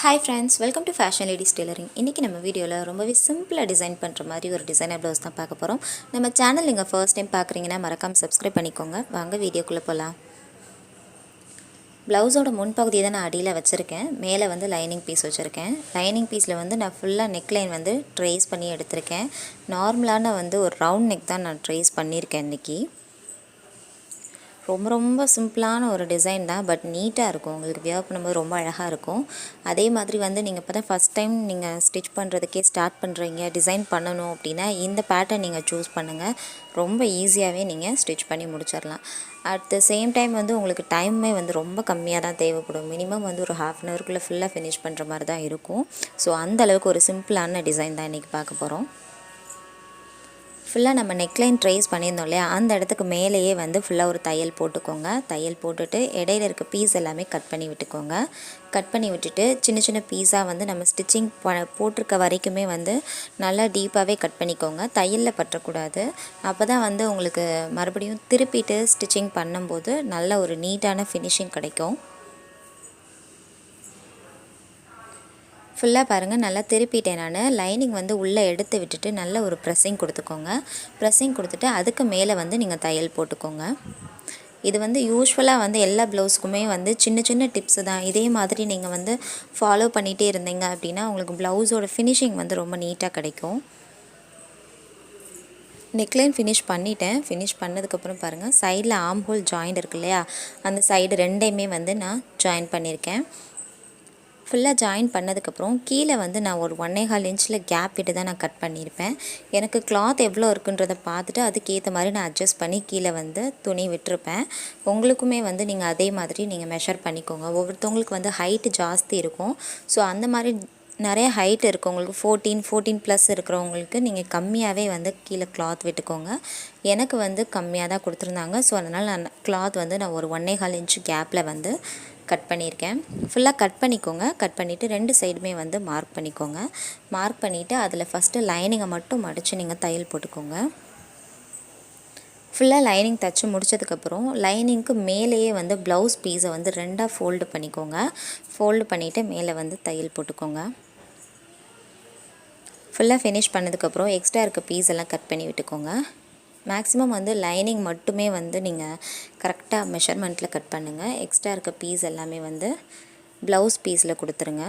Hi friends, welcome to Fashion Ladies Tailoring. இன்னைக்கு நம்ம வீடியோல ரொம்பவே சிம்பிளா டிசைன் பண்ற மாதிரி ஒரு டிசைனர் ப்ளவுஸ் தான் பார்க்க போறோம். நம்ம சேனல் நீங்க ஃபர்ஸ்ட் டைம் பார்க்கறீங்கன்னா மறக்காம Subscribe பண்ணிக்கோங்க. வாங்க வீடியோக்குள்ள போலாம். ப்ளவுஸோட முன் பகுதியை தான் நான் அடியில வச்சிருக்கேன். மேலே வந்து லைனிங் பீஸ் வச்சிருக்கேன். லைனிங் பீஸ்ல வந்து நான் ஃபுல்லா நெக் லைன் வந்து ட்ரேஸ் பண்ணி எடுத்திருக்கேன். நார்மலான வந்து ஒரு ரவுண்ட் நெக் தான் நான் ட்ரேஸ் பண்ணியிருக்கேன் இன்னைக்கு. ரொம்ப சிம்பிளான ஒரு டிசைன் தான், பட் நீட்டாக இருக்கும். உங்களுக்கு வியர் பண்ணும்போது ரொம்ப அழகாக இருக்கும். அதே மாதிரி வந்து நீங்கள் இப்போ தான் ஃபஸ்ட் டைம் நீங்கள் ஸ்டிச் பண்ணுறதுக்கே ஸ்டார்ட் பண்ணுறீங்க, டிசைன் பண்ணணும் அப்படின்னா இந்த பேட்டர்ன் நீங்கள் சூஸ் பண்ணுங்கள். ரொம்ப ஈஸியாகவே நீங்கள் ஸ்டிச் பண்ணி முடிச்சிடலாம். அட் த சேம் டைம் வந்து உங்களுக்கு டைமே வந்து ரொம்ப கம்மியாக தான் தேவைப்படும். மினிமம் வந்து ஒரு ½ அன் ஹவருக்குள்ளே ஃபுல்லாக ஃபினிஷ் பண்ணுற மாதிரி தான் இருக்கும். ஸோ அந்தளவுக்கு ஒரு சிம்பிளான டிசைன் தான் இன்றைக்கி பார்க்க போகிறோம். ஃபுல்லாக நம்ம நெக்லைன் ட்ரேஸ் பண்ணியிருந்தோம் இல்லையா, அந்த இடத்துக்கு மேலேயே வந்து ஃபுல்லாக ஒரு தையல் போட்டுக்கோங்க. தையல் போட்டுட்டு இடையில இருக்க பீஸ் எல்லாமே கட் பண்ணி விட்டுக்கோங்க. கட் பண்ணி விட்டுட்டு சின்ன சின்ன பீஸாக வந்து நம்ம ஸ்டிச்சிங் போட்டிருக்க வரைக்குமே வந்து நல்லா டீப்பாகவே கட் பண்ணிக்கோங்க. தையலில் பற்றக்கூடாது. அப்போ தான் வந்து உங்களுக்கு மறுபடியும் திருப்பிட்டு ஸ்டிச்சிங் பண்ணும்போது நல்ல ஒரு நீட்டான ஃபினிஷிங் கிடைக்கும். ஃபுல்லாக பாருங்கள், நல்லா திருப்பிட்டேன் நான். லைனிங் வந்து உள்ளே எடுத்து விட்டுட்டு நல்ல ஒரு ப்ரெஸ்ஸிங் கொடுத்துக்கோங்க. ப்ரெஸ்ஸிங் கொடுத்துட்டு அதுக்கு மேலே வந்து நீங்கள் தையல் போட்டுக்கோங்க. இது வந்து யூஸ்வலாக வந்து எல்லா ப்ளவுஸுக்குமே வந்து சின்ன சின்ன டிப்ஸு தான். இதே மாதிரி நீங்கள் வந்து ஃபாலோ பண்ணிகிட்டே இருந்தீங்க அப்படின்னா உங்களுக்கு ப்ளவுஸோட ஃபினிஷிங் வந்து ரொம்ப நீட்டாக கிடைக்கும். நெக்லைன் ஃபினிஷ் பண்ணிட்டேன். ஃபினிஷ் பண்ணதுக்கப்புறம் பாருங்கள், சைடில் ஆர்ம் ஹோல் ஜாயிண்ட் இருக்கு இல்லையா, அந்த சைடு ரெண்டையுமே வந்து நான் ஜாயின் பண்ணியிருக்கேன். ஃபுல்லாக ஜாயின் பண்ணதுக்கப்புறம் கீழே வந்து நான் ஒரு 1.25 இன்ச்சில் கேப் விட்டு தான் நான் கட் பண்ணியிருப்பேன். எனக்கு கிளாத் எவ்வளோ இருக்குன்றதை பார்த்துட்டு அதுக்கேற்ற மாதிரி நான் அட்ஜஸ்ட் பண்ணி கீழே வந்து துணி விட்டுருப்பேன். உங்களுக்குமே வந்து நீங்கள் அதே மாதிரி நீங்கள் மெஷர் பண்ணிக்கோங்க. ஒவ்வொருத்தவங்களுக்கு வந்து ஹைட்டு ஜாஸ்தி இருக்கும். ஸோ அந்த மாதிரி நிறைய ஹைட் இருக்கவங்களுக்கு 14+ இருக்கிறவங்களுக்கு நீங்கள் கம்மியாகவே வந்து கீழே கிளாத் விட்டுக்கோங்க. எனக்கு வந்து கம்மியாக தான் கொடுத்துருந்தாங்க. ஸோ அதனால் நான் கிளாத் வந்து நான் ஒரு 1.25 இன்ச்சு கேப்பில் வந்து கட் பண்ணியிருக்கேன். ஃபுல்லாக கட் பண்ணிக்கோங்க. கட் பண்ணிவிட்டு ரெண்டு சைடுமே வந்து மார்க் பண்ணிக்கோங்க. மார்க் பண்ணிவிட்டு அதில் ஃபஸ்ட்டு லைனிங்கை மட்டும் மடித்து நீங்கள் தையல் போட்டுக்கோங்க. ஃபுல்லாக லைனிங் தைச்சி முடித்ததுக்கப்புறம் லைனிங்க்கு மேலேயே வந்து ப்ளவுஸ் பீஸை வந்து ரெண்டாக ஃபோல்டு பண்ணிக்கோங்க. ஃபோல்டு பண்ணிவிட்டு மேலே வந்து தையல் போட்டுக்கோங்க. ஃபுல்லாக ஃபினிஷ் பண்ணதுக்கப்புறம் எக்ஸ்ட்ரா இருக்க பீஸ் எல்லாம் கட் பண்ணி விட்டுக்கோங்க. மேக்ஸிமம் வந்து லைனிங் மட்டுமே வந்து நீங்கள் கரெக்டாக மெஷர்மெண்ட்டில் கட் பண்ணுங்கள். எக்ஸ்ட்ரா இருக்க பீஸ் எல்லாமே வந்து ப்ளவுஸ் பீஸில் கொடுத்துருங்க.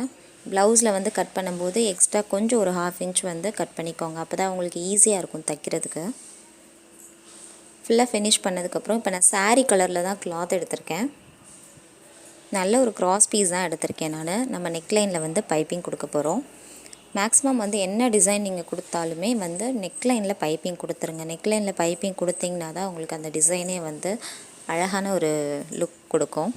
ப்ளவுஸில் வந்து கட் பண்ணும்போது எக்ஸ்ட்ரா கொஞ்சம் ஒரு ½ இன்ச் வந்து கட் பண்ணிக்கோங்க. அப்போ தான் உங்களுக்கு ஈஸியாக இருக்கும் தைக்கிறதுக்கு. ஃபுல்லாக ஃபினிஷ் பண்ணதுக்கப்புறம் இப்போ நான் சாரீ கலரில் தான் கிளாத் எடுத்திருக்கேன். நல்ல ஒரு கிராஸ் பீஸ் தான் எடுத்திருக்கேன் நான். நம்ம நெக்லைனில் வந்து பைப்பிங் கொடுக்க போகிறோம். மேக்ஸிமம் வந்து என்ன டிசைன் நீங்கள் கொடுத்தாலுமே வந்து நெக்லைனில் பைப்பிங் கொடுத்துருங்க. நெக்லைனில் பைப்பிங் கொடுத்தீங்கன்னா தான் உங்களுக்கு அந்த டிசைனே வந்து அழகான ஒரு லுக் கொடுக்கும்.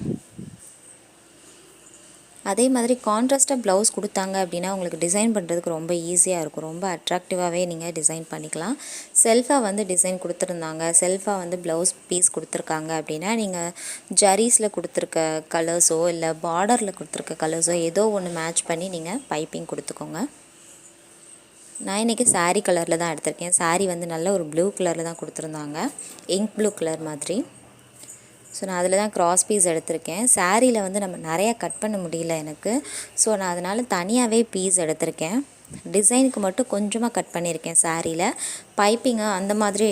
அதே மாதிரி கான்ட்ராஸ்ட்டாக ப்ளவுஸ் கொடுத்தாங்க அப்படின்னா உங்களுக்கு டிசைன் பண்ணுறதுக்கு ரொம்ப ஈஸியாக இருக்கும். ரொம்ப அட்ராக்டிவாகவே நீங்கள் டிசைன் பண்ணிக்கலாம். செல்ஃபாக வந்து டிசைன் கொடுத்துருந்தாங்க, செல்ஃபாக வந்து ப்ளவுஸ் பீஸ் கொடுத்துருக்காங்க அப்படின்னா நீங்கள் ஜரீஸில் கொடுத்துருக்க கலர்ஸோ இல்லை பார்டரில் கொடுத்துருக்க கலர்ஸோ ஏதோ ஒன்று மேட்ச் பண்ணி நீங்கள் பைப்பிங் கொடுத்துக்கோங்க. நான் இன்றைக்கி சாரீ கலரில் தான் எடுத்திருக்கேன். சாரீ வந்து நல்ல ஒரு ப்ளூ கலரில் தான் கொடுத்துருந்தாங்க, இங்க் ப்ளூ கலர் மாதிரி. ஸோ நான் அதில் தான் கிராஸ் பீஸ் எடுத்திருக்கேன். சாரியில் வந்து நம்ம நிறையா கட் பண்ண முடியல எனக்கு. ஸோ நான் அதனால் தனியாகவே பீஸ் எடுத்திருக்கேன். டிசைனுக்கு மட்டும் கொஞ்சமாக கட் பண்ணியிருக்கேன். சாரியில் பைப்பிங்கு அந்த மாதிரி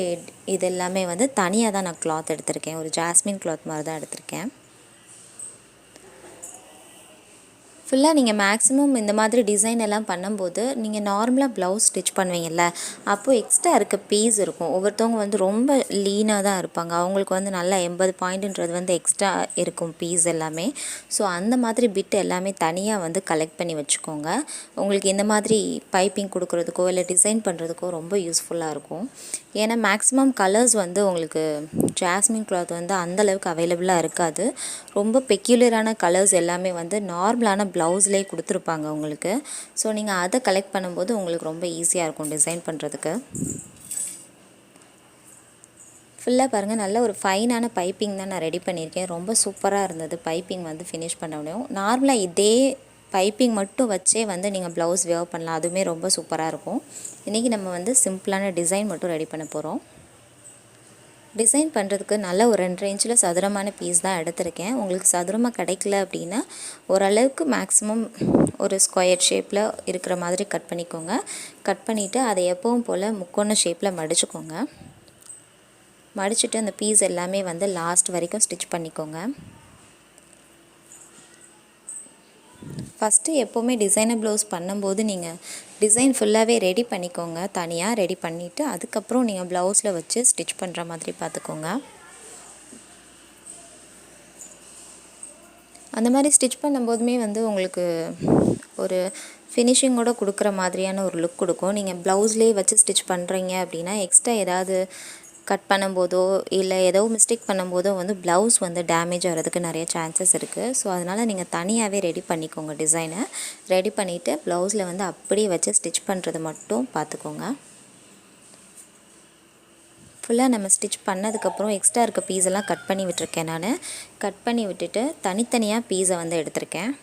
இது எல்லாமே வந்து தனியாக தான் நான் கிளாத் எடுத்திருக்கேன். ஒரு ஜாஸ்மின் கிளாத் மாதிரி தான் எடுத்திருக்கேன். ஃபுல்லாக நீங்கள் மேக்ஸிமம் இந்த மாதிரி டிசைன் எல்லாம் பண்ணும்போது நீங்கள் நார்மலாக ப்ளவுஸ் ஸ்டிச் பண்ணுவீங்கள்ல, அப்போது எக்ஸ்ட்ரா இருக்க பீஸ் இருக்கும். ஒவ்வொருத்தவங்க வந்து ரொம்ப லீனாக தான் இருப்பாங்க. அவங்களுக்கு வந்து நல்லா 80 பாயிண்ட்டுன்றது வந்து எக்ஸ்ட்ரா இருக்கும் பீஸ் எல்லாமே. ஸோ அந்த மாதிரி பிட் எல்லாமே தனியாக வந்து கலெக்ட் பண்ணி வச்சுக்கோங்க. உங்களுக்கு இந்த மாதிரி பைப்பிங் கொடுக்குறதுக்கோ இல்லை டிசைன் பண்ணுறதுக்கோ ரொம்ப யூஸ்ஃபுல்லாக இருக்கும். ஏன்னா மேக்ஸிமம் கலர்ஸ் வந்து உங்களுக்கு ஜாஸ்மின் கிளாத் வந்து அந்தளவுக்கு அவைலபிளாக இருக்காது. ரொம்ப பெக்யூலரான கலர்ஸ் எல்லாமே வந்து நார்மலான ப்ளவுஸ்லேயே கொடுத்துருப்பாங்க உங்களுக்கு. ஸோ நீங்கள் அதை கலெக்ட் பண்ணும்போது உங்களுக்கு ரொம்ப ஈஸியாக இருக்கும் டிசைன் பண்ணுறதுக்கு. ஃபுல்லாக பாருங்கள், நல்ல ஒரு ஃபைனான பைப்பிங் தான் நான் ரெடி பண்ணியிருக்கேன். ரொம்ப சூப்பராக இருந்தது பைப்பிங் வந்து ஃபினிஷ் பண்ண முடியும். நார்மலாக இதே பைப்பிங் மட்டும் வச்சே வந்து நீங்கள் ப்ளவுஸ் வேர் பண்ணலாம். அதுவுமே ரொம்ப சூப்பராக இருக்கும். இன்றைக்கி நம்ம வந்து சிம்பிளான டிசைன் மட்டும் ரெடி பண்ண போகிறோம். டிசைன் பண்ணுறதுக்கு நல்ல ஒரு 2 இன்ச்சில் சதுரமான பீஸ் தான் எடுத்திருக்கேன். உங்களுக்கு சதுரமாக கிடைக்கல அப்படின்னா ஓரளவுக்கு மேக்ஸிமம் ஒரு ஸ்கொயர் ஷேப்பில் இருக்கிற மாதிரி கட் பண்ணிக்கோங்க. கட் பண்ணிவிட்டு அதை எப்பவும் போல் முக்கோண ஷேப்பில் மடிச்சுக்கோங்க. மடிச்சுட்டு அந்த பீஸ் எல்லாமே வந்து லாஸ்ட் வரைக்கும் ஸ்டிச் பண்ணிக்கோங்க. ஃபஸ்ட்டு எப்போவுமே டிசைனர் ப்ளவுஸ் பண்ணும்போது நீங்கள் டிசைன் ஃபுல்லாகவே ரெடி பண்ணிக்கோங்க. தனியாக ரெடி பண்ணிவிட்டு அதுக்கப்புறம் நீங்கள் ப்ளவுஸில் வச்சு ஸ்டிச் பண்ணுற மாதிரி பார்த்துக்கோங்க. அந்த மாதிரி ஸ்டிச் பண்ணும்போதுமே வந்து உங்களுக்கு ஒரு ஃபினிஷிங்கோடு கொடுக்குற மாதிரியான ஒரு லுக் கொடுக்கும். நீங்கள் ப்ளவுஸ்லேயே வச்சு ஸ்டிச் பண்ணுறீங்க அப்படின்னா எக்ஸ்ட்ரா ஏதாவது கட் பண்ணும்போதோ இல்லை ஏதோ மிஸ்டேக் பண்ணும்போதோ வந்து ப்ளவுஸ் வந்து டேமேஜ் ஆகிறதுக்கு நிறைய சான்சஸ் இருக்குது. ஸோ அதனால் நீங்கள் தனியாகவே ரெடி பண்ணிக்கோங்க. டிசைனை ரெடி பண்ணிவிட்டு ப்ளவுஸில் வந்து அப்படியே வச்சு ஸ்டிச் பண்ணுறது மட்டும் பார்த்துக்கோங்க. ஃபுல்லாக நம்ம ஸ்டிச் பண்ணதுக்கப்புறம் எக்ஸ்ட்ரா இருக்க பீஸெல்லாம் கட் பண்ணி விட்டுருக்கேன். நான் கட் பண்ணி விட்டுட்டு தனித்தனியாக பீஸை வந்து எடுத்திருக்கேன்.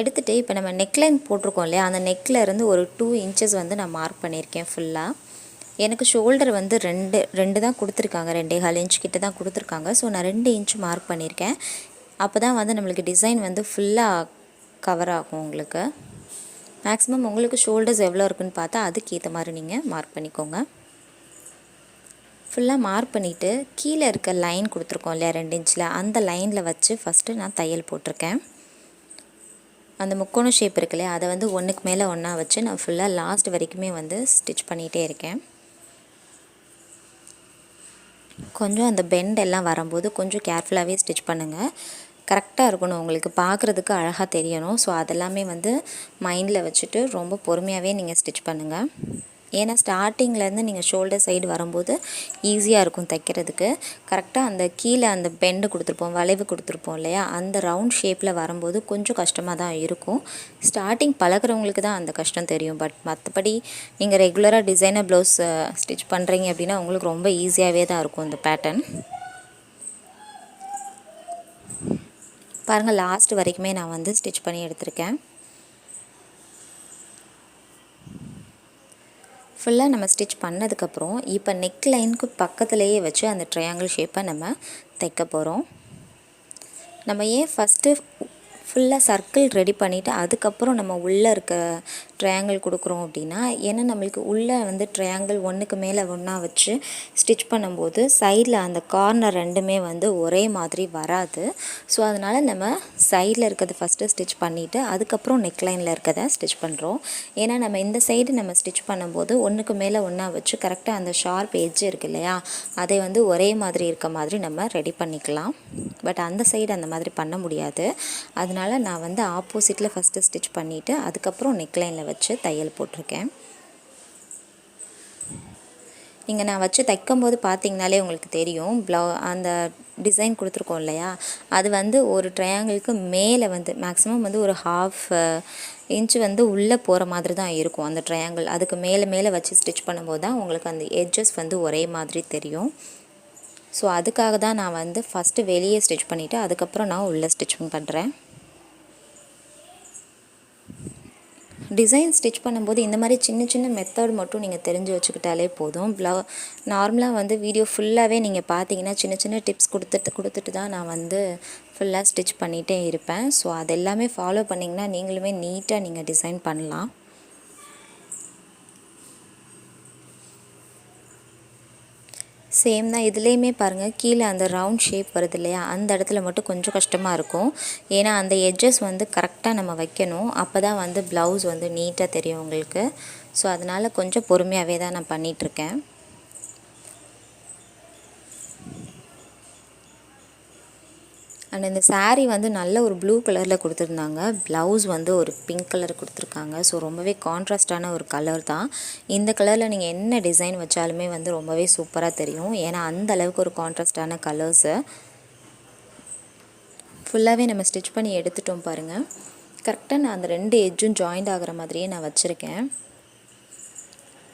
எடுத்துகிட்டு இப்போ நம்ம நெக்லைன் போட்டிருக்கோம் இல்லையா, அந்த நெக்கில் இருந்து ஒரு 2 இன்ச்சஸ் வந்து நான் மார்க் பண்ணியிருக்கேன். ஃபுல்லாக எனக்கு ஷோல்டர் வந்து ரெண்டு தான் கொடுத்துருக்காங்க, 2.25 இன்ச் கிட்ட தான் கொடுத்துருக்காங்க. ஸோ நான் 2 இன்ச் மார்க் பண்ணியிருக்கேன். அப்போ தான் வந்து நம்மளுக்கு டிசைன் வந்து ஃபுல்லாக கவர் ஆகும். உங்களுக்கு மேக்ஸிமம் உங்களுக்கு ஷோல்டர்ஸ் எவ்வளோ இருக்குன்னு பார்த்தா அதுக்கேற்ற மாதிரி நீங்கள் மார்க் பண்ணிக்கோங்க. ஃபுல்லாக மார்க் பண்ணிவிட்டு கீழே இருக்க லைன் கொடுத்துருக்கோம் இல்லையா 2 இன்ச்சில், அந்த லைனில் வச்சு ஃபஸ்ட்டு நான் தையல் போட்டிருக்கேன். அந்த முக்கோண ஷேப் இருக்கு இல்லையா, அதை வந்து ஒன்றுக்கு மேலே ஒன்றா வச்சு நான் ஃபுல்லாக லாஸ்ட் வரைக்குமே வந்து ஸ்டிச் பண்ணிகிட்டே இருக்கேன். கொஞ்சம் அந்த பெண்ட் எல்லாம் வரும்போது கொஞ்சம் கேர்ஃபுல்லாகவே ஸ்டிச் பண்ணுங்கள். கரெக்டாக இருக்கணும், உங்களுக்கு பார்க்குறதுக்கு அழகாக தெரியணும். ஸோ அதெல்லாமே வந்து மைண்டில் வச்சுட்டு ரொம்ப பொறுமையாகவே நீங்கள் ஸ்டிச் பண்ணுங்கள். ஏன்னா ஸ்டார்டிங்லேருந்து நீங்கள் ஷோல்டர் சைடு வரும்போது ஈஸியாக இருக்கும் தைக்கிறதுக்கு. கரெக்டாக அந்த கீழே அந்த பெண்டு கொடுத்துருப்போம், வளைவு கொடுத்துருப்போம் இல்லையா, அந்த ரவுண்ட் ஷேப்பில் வரும்போது கொஞ்சம் கஷ்டமாக தான் இருக்கும். ஸ்டார்டிங் பழகிறவங்களுக்கு தான் அந்த கஷ்டம் தெரியும். பட் மற்றபடி நீங்கள் ரெகுலராக டிசைனர் ப்ளவுஸ் ஸ்டிச் பண்ணுறீங்க அப்படின்னா உங்களுக்கு ரொம்ப ஈஸியாகவே தான் இருக்கும் இந்த பேட்டர்ன். பாருங்கள், லாஸ்ட் வரைக்குமே நான் வந்து ஸ்டிச் பண்ணி எடுத்திருக்கேன். ஃபுல்லாக நம்ம ஸ்டிச் பண்ணதுக்கப்புறம் இப்போ நெக் லைனுக்கு பக்கத்துலேயே வச்சு அந்த ட்ரையாங்கிள் ஷேப்பை நம்ம தைக்க போகிறோம். நம்ம ஏன் ஃபஸ்ட்டு ஃபுல்லாக சர்க்கிள் ரெடி பண்ணிவிட்டு அதுக்கப்புறம் நம்ம உள்ளே இருக்க ட்ரையாங்கிள் கொடுக்குறோம் அப்படின்னா, ஏன்னா நம்மளுக்கு உள்ளே வந்து ட்ரையாங்கிள் ஒன்றுக்கு மேலே ஒன்றா வச்சு ஸ்டிச் பண்ணும்போது சைடில் அந்த கார்னர் ரெண்டுமே வந்து ஒரே மாதிரி வராது. ஸோ அதனால் நம்ம சைடில் இருக்கிறது ஃபஸ்ட்டு ஸ்டிச் பண்ணிவிட்டு அதுக்கப்புறம் நெக்லைனில் இருக்கிறத ஸ்டிச் பண்ணுறோம். ஏன்னா நம்ம இந்த சைடு நம்ம ஸ்டிச் பண்ணும்போது ஒன்றுக்கு மேலே ஒன்றா வச்சு கரெக்டாக அந்த ஷார்ப் எட்ஜ் இருக்குது இல்லையா, அதை வந்து ஒரே மாதிரி இருக்க மாதிரி நம்ம ரெடி பண்ணிக்கலாம். பட் அந்த சைடு அந்த மாதிரி பண்ண முடியாது. அதனால் நான் வந்து ஆப்போசிட்டில் ஃபஸ்ட்டு ஸ்டிச் பண்ணிவிட்டு அதுக்கப்புறம் நெக்லைனில் வச்சு தையல் போட்டிருக்கேன். இங்கே நான் வச்சு தைக்கும்போது பார்த்திங்கனாலே உங்களுக்கு தெரியும், அந்த டிசைன் கொடுத்துருக்கோம் இல்லையா, அது வந்து ஒரு ட்ரையாங்கிளுக்கு மேலே வந்து மேக்ஸிமம் வந்து ஒரு 1/2 இன்ச் வந்து உள்ளே போகிற மாதிரி தான் இருக்கும் அந்த ட்ரையாங்கிள். அதுக்கு மேலே வச்சு ஸ்டிச் பண்ணும்போது தான் உங்களுக்கு அந்த எட்ஜஸ் வந்து ஒரே மாதிரி தெரியும். ஸோ அதுக்காக தான் நான் வந்து ஃபஸ்ட்டு வெளியே ஸ்டிச் பண்ணிவிட்டு அதுக்கப்புறம் நான் உள்ளே ஸ்டிச்சிங் பண்ணுறேன். டிசைன் ஸ்டிச் பண்ணும்போது இந்த மாதிரி சின்ன சின்ன மெத்தட் மட்டும் நீங்கள் தெரிஞ்சு வச்சுக்கிட்டாலே போதும். நார்மலாக வந்து வீடியோ ஃபுல்லாகவே நீங்கள் பார்த்தீங்கன்னா சின்ன சின்ன டிப்ஸ் கொடுத்துட்டு தான் நான் வந்து ஃபுல்லாக ஸ்டிச் பண்ணிகிட்டே இருப்பேன். ஸோ அது எல்லாமே ஃபாலோ பண்ணிங்கன்னா நீங்களுமே நீட்டாக நீங்கள் டிசைன் பண்ணலாம். சேம் தான் இதுலேயுமே பாருங்கள், கீழே அந்த ரவுண்ட் ஷேப் வருது இல்லையா, அந்த இடத்துல மட்டும் கொஞ்சம் கஷ்டமாக இருக்கும். ஏன்னா அந்த எட்ஜஸ் வந்து கரெக்டாக நம்ம வைக்கணும், அப்போ தான் வந்து ப்ளவுஸ் வந்து நீட்டாக தெரியும் உங்களுக்கு. ஸோ அதனால் கொஞ்சம் பொறுமையாகவே தான் நான் பண்ணிகிட்ருக்கேன். அண்ட் இந்த சாரீ வந்து நல்ல ஒரு ப்ளூ கலரில் கொடுத்துருந்தாங்க, ப்ளவுஸ் வந்து ஒரு பிங்க் கலர் கொடுத்துருக்காங்க. ஸோ ரொம்பவே கான்ட்ராஸ்டான ஒரு கலர் தான். இந்த கலரில் நீங்கள் என்ன டிசைன் வச்சாலுமே வந்து ரொம்பவே சூப்பராக தெரியும். ஏன்னா அந்த அளவுக்கு ஒரு கான்ட்ராஸ்டான கலர்ஸு. ஃபுல்லாகவே நம்ம ஸ்டிச் பண்ணி எடுத்துட்டோம் பாருங்கள். கரெக்டாக நான் அந்த 2 எட்ஜும் ஜாயிண்ட் ஆகிற மாதிரியே நான் வச்சுருக்கேன்.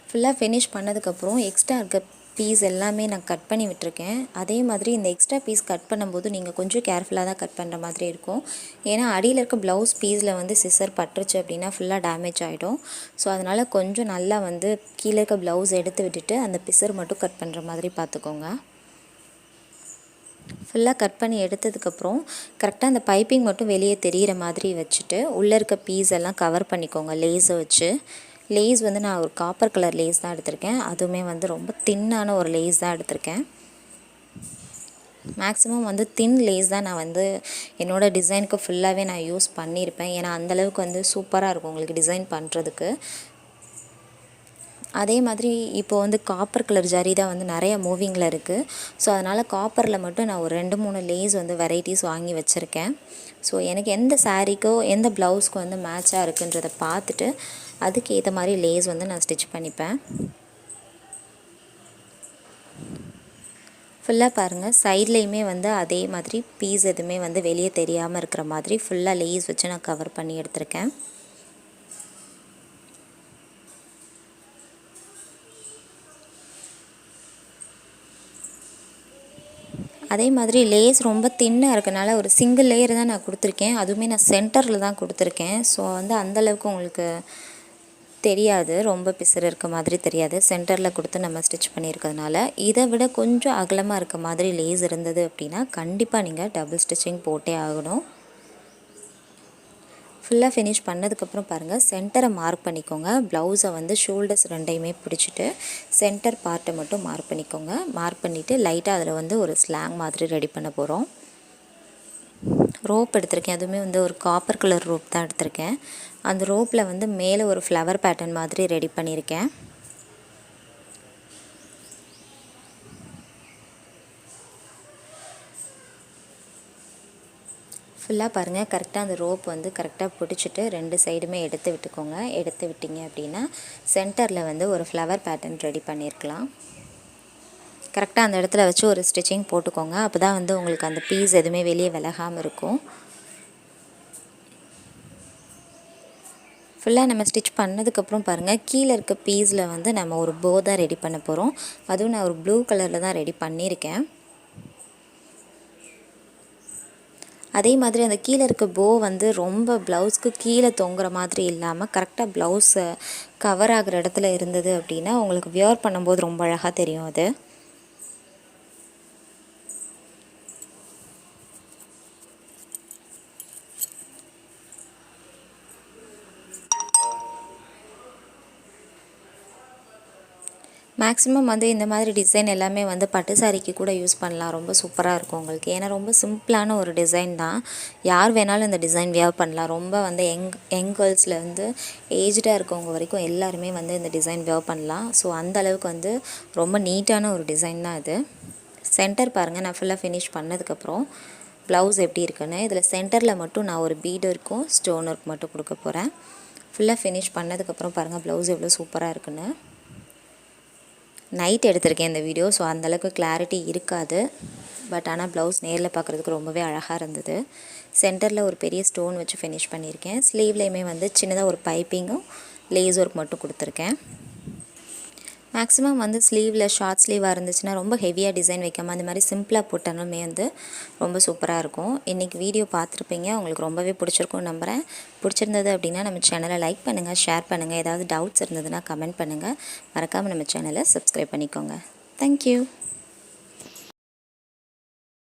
ஃபுல்லாக ஃபினிஷ் பண்ணதுக்கப்புறம் எக்ஸ்ட்ரா இருக்க பீஸ் எல்லாமே நான் கட் பண்ணி விட்டுருக்கேன். அதே மாதிரி இந்த எக்ஸ்ட்ரா பீஸ் கட் பண்ணும்போது நீங்கள் கொஞ்சம் கேர்ஃபுல்லாக தான் கட் பண்ணுற மாதிரி இருக்கும். ஏன்னா அடியில் இருக்க ப்ளவுஸ் பீஸில் வந்து சிசர் பட்டுருச்சு அப்படின்னா ஃபுல்லாக டேமேஜ் ஆகிடும். ஸோ அதனால் கொஞ்சம் நல்லா வந்து கீழே இருக்க ப்ளவுஸ் எடுத்து விட்டுட்டு அந்த பிசர் மட்டும் கட் பண்ணுற மாதிரி பார்த்துக்கோங்க. ஃபுல்லாக கட் பண்ணி எடுத்ததுக்கப்புறம் கரெக்டாக அந்த பைப்பிங் மட்டும் வெளியே தெரிகிற மாதிரி வச்சுட்டு உள்ளே இருக்க பீஸ் எல்லாம் கவர் பண்ணிக்கோங்க லேஸை வச்சு. லேஸ் வந்து நான் ஒரு காப்பர் கலர் லேஸ் தான் எடுத்திருக்கேன். அதுவுமே வந்து ரொம்ப தின்னான ஒரு லேஸ் தான் எடுத்திருக்கேன். மேக்ஸிமம் வந்து தின் லேஸ் தான் நான் வந்து என்னோடய டிசைனுக்கு ஃபுல்லாகவே நான் யூஸ் பண்ணியிருப்பேன். ஏன்னா அந்தளவுக்கு வந்து சூப்பராக இருக்கும் உங்களுக்கு டிசைன் பண்ணுறதுக்கு. அதே மாதிரி இப்போ வந்து காப்பர் கலர் ஜரி தான் வந்து நிறைய மூவிங்கில் இருக்குது. ஸோ அதனால் காப்பரில் மட்டும் நான் ஒரு 2-3 லேஸ் வந்து வெரைட்டிஸ் வாங்கி வச்சுருக்கேன். ஸோ எனக்கு எந்த சாரீக்கோ எந்த ப்ளவுஸ்க்கோ வந்து மேட்சாக இருக்குன்றதை பார்த்துட்டு அதுக்கு ஏற்ற மாதிரி லேஸ் வந்து நான் ஸ்டிச் பண்ணிப்பேன். ஃபுல்லாக பாருங்கள் சைட்லேயுமே வந்து அதே மாதிரி பீஸ் எதுவுமே வந்து வெளியே தெரியாமல் இருக்கிற மாதிரி ஃபுல்லாக லேஸ் வச்சு நான் கவர் பண்ணி எடுத்திருக்கேன். அதே மாதிரி லேஸ் ரொம்ப தின்னாக இருக்கனால ஒரு சிங்கிள் லேயர் தான் நான் கொடுத்துருக்கேன். அதுவுமே நான் சென்டரில் தான் கொடுத்துருக்கேன். ஸோ வந்து அந்தளவுக்கு உங்களுக்கு தெரியாது, ரொம்ப பிசுறு இருக்க மாதிரி தெரியாது. சென்டரில் கொடுத்து நம்ம ஸ்டிச் பண்ணியிருக்கிறதுனால இதை விட கொஞ்சம் அகலமாக இருக்க மாதிரி லேஸ் இருந்தது அப்படின்னா கண்டிப்பாக நீங்கள் டபுள் ஸ்டிச்சிங் போட்டே ஆகணும். ஃபுல்லாக ஃபினிஷ் பண்ணதுக்கப்புறம் பாருங்கள் சென்டரை மார்க் பண்ணிக்கோங்க. ப்ளவுஸை வந்து ஷோல்டர்ஸ் ரெண்டையுமே பிடிச்சிட்டு சென்டர் பார்ட்டை மட்டும் மார்க் பண்ணிக்கோங்க. மார்க் பண்ணிவிட்டு லைட்டாக அதில் வந்து ஒரு ஸ்லாங் மாதிரி ரெடி பண்ண போகிறோம். ரோப் எடுத்திருக்கேன். அதுவுமே வந்து ஒரு காப்பர் கலர் ரோப் தான் எடுத்திருக்கேன். அந்த ரோப்பில் வந்து மேலே ஒரு ஃப்ளவர் பேட்டர்ன் மாதிரி ரெடி பண்ணியிருக்கேன். ஃபுல்லாக பாருங்கள் கரெக்டாக அந்த ரோப் வந்து கரெக்டாக பிடிச்சிட்டு 2 சைடுமே எடுத்து விட்டுக்கோங்க. எடுத்து விட்டிங்க அப்படின்னா சென்டரில் வந்து ஒரு ஃப்ளவர் பேட்டர்ன் ரெடி பண்ணியிருக்கலாம். கரெக்டாக அந்த இடத்துல வச்சு ஒரு ஸ்டிச்சிங் போட்டுக்கோங்க. அப்போ தான் வந்து உங்களுக்கு அந்த பீஸ் எதுவுமே வெளியே விலகாமல் இருக்கும். ஃபுல்லாக நம்ம ஸ்டிச் பண்ணதுக்கப்புறம் பாருங்கள் கீழே இருக்க பீஸில் வந்து நம்ம ஒரு போ தான் ரெடி பண்ண போகிறோம். அதுவும் நான் ஒரு ப்ளூ கலரில் தான் ரெடி பண்ணியிருக்கேன். அதே மாதிரி அந்த கீழே இருக்க போ வந்து ரொம்ப ப்ளவுஸ்க்கு கீழே தொங்குற மாதிரி இல்லாமல் கரெக்டாக ப்ளவுஸை கவர் ஆகிற இடத்துல இருந்தது அப்படின்னா உங்களுக்கு வியர் பண்ணும்போது ரொம்ப அழகாக தெரியும் அது. மேக்ஸிமம் வந்து இந்த மாதிரி டிசைன் எல்லாமே வந்து பட்டு சாரிக்கு கூட யூஸ் பண்ணலாம். ரொம்ப சூப்பராக இருக்கும் உங்களுக்கு. ஏன்னா ரொம்ப சிம்பிளான ஒரு டிசைன் தான். யார் வேணாலும் இந்த டிசைன் வியர் பண்ணலாம். ரொம்ப வந்து யங் கேர்ள்ஸில் வந்து ஏஜ்டாக இருக்கவங்க வரைக்கும் எல்லாருமே வந்து இந்த டிசைன் வியர் பண்ணலாம். ஸோ அந்த அளவுக்கு வந்து ரொம்ப நீட்டான ஒரு டிசைன் தான் இது. சென்டர் பாருங்கள் நான் ஃபுல்லாக ஃபினிஷ் பண்ணதுக்கப்புறம் ப்ளவுஸ் எப்படி இருக்குன்னு. இதில் சென்டரில் மட்டும் நான் ஒரு பீடு இருக்கும் ஸ்டோன் ஒர்க் மட்டும் கொடுக்க போகிறேன். ஃபுல்லாக ஃபினிஷ் பண்ணதுக்கப்புறம் பாருங்கள் ப்ளவுஸ் எவ்வளோ சூப்பராக இருக்குன்னு. நைட் எடுத்திருக்கேன் இந்த வீடியோ, ஸோ அந்தளவுக்கு கிளாரிட்டி இருக்காது. பட் ஆனால் ப்ளவுஸ் நேரில் பார்க்குறதுக்கு ரொம்பவே அழகாக இருந்தது. சென்டரில் ஒரு பெரிய ஸ்டோன் வச்சு ஃபினிஷ் பண்ணியிருக்கேன். ஸ்லீவ்லேயுமே வந்து சின்னதாக ஒரு பைப்பிங்கும் லேஸ் ஒர்க் மட்டும் கொடுத்துருக்கேன். மேக்ஸிமம் வந்து ஸ்லீவில் ஷார்ட் ஸ்லீவாக இருந்துச்சுன்னா ரொம்ப ஹெவியாக டிசைன் வைக்காமல் அந்த மாதிரி சிம்பிளாக போட்டாலுமே வந்து ரொம்ப சூப்பராக இருக்கும். இன்றைக்கி வீடியோ பார்த்துருப்பீங்க, உங்களுக்கு ரொம்பவே பிடிச்சிருக்கும்னு நம்புகிறேன். பிடிச்சிருந்தது அப்படின்னா நம்ம சேனலை லைக் பண்ணுங்கள், ஷேர் பண்ணுங்கள். ஏதாவது டவுட்ஸ் இருந்ததுன்னா கமெண்ட் பண்ணுங்கள். மறக்காமல் நம்ம சேனலை சப்ஸ்கிரைப் பண்ணிக்கோங்க. தேங்க்யூ.